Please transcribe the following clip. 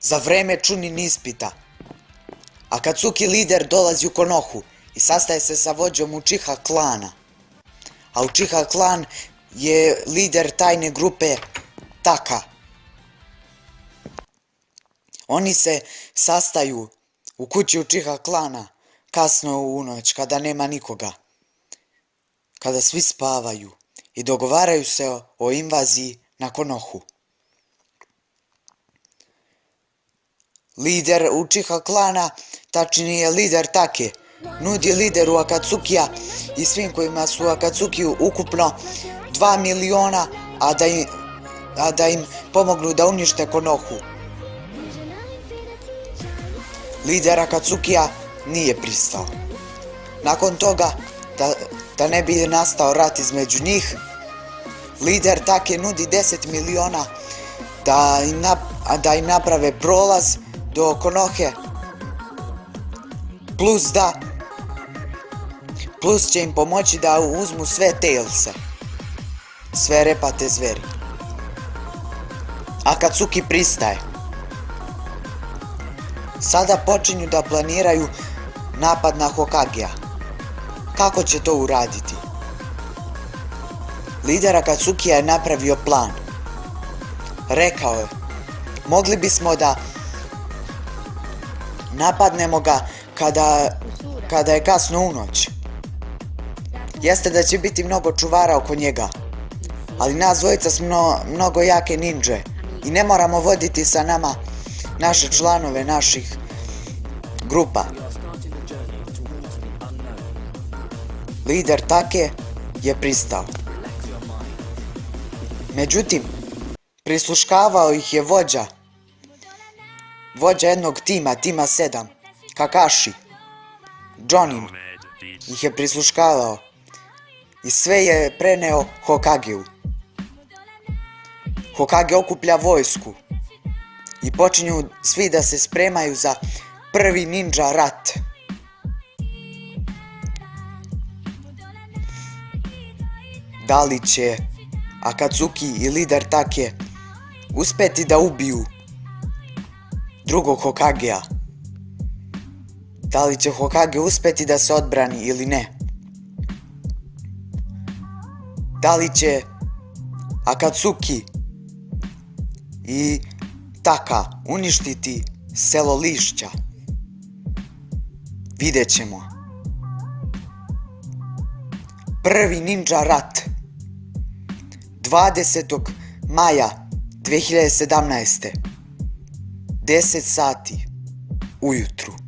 za vreme Chunin ispita. Akatsuki lider dolazi u Konohu i sastaje se sa vođom Uchiha klana. A Uchiha klan je lider tajne grupe Taka. Oni se sastaju u kući Uchiha klana kasno u noć kada nema nikoga. Kada svi spavaju i dogovaraju se o invaziji na Konohu. Lider Uchiha klana, tačnije lider Take, nudi lideru Akatsukija i svim kojima su Akatsukiju ukupno 2 miliona, a da im pomognu da unište Konohu. Lider Akatsukija nije pristao. Nakon toga, da ne bi nastao rat između njih, lider Take nudi 10 miliona da im naprave prolaz do Konohe, plus će im pomoći da uzmu sve tailse, sve repate zveri. Akatsuki pristaje. Sada počinju da planiraju napad na Hokagea. Kako će to uraditi? Lider Akatsukija je napravio plan. Rekao je, mogli bismo da napadnemo ga kada je kasno u noć. Jeste da će biti mnogo čuvara oko njega, ali nas dvojica smo mnogo jake ninđe i ne moramo voditi sa nama naše članove naših grupa. Lider Take je pristao. Međutim, prisluškavao ih je vođa jednog tima 7, Kakashi. Jonin ih je prisluškavao i sve je preneo Hokageu. Hokage okuplja vojsku i počinju svi da se spremaju za prvi ninja rat. Da li će Akatsuki i lider Take uspeti da ubiju drugog Hokagea? Da li će Hokage uspeti da se odbrani ili ne? Da li će Akatsuki i Taka uništiti selo Lišća? Vidjet ćemo. Prvi ninja rat 20. maja 2017. 10 sati ujutru.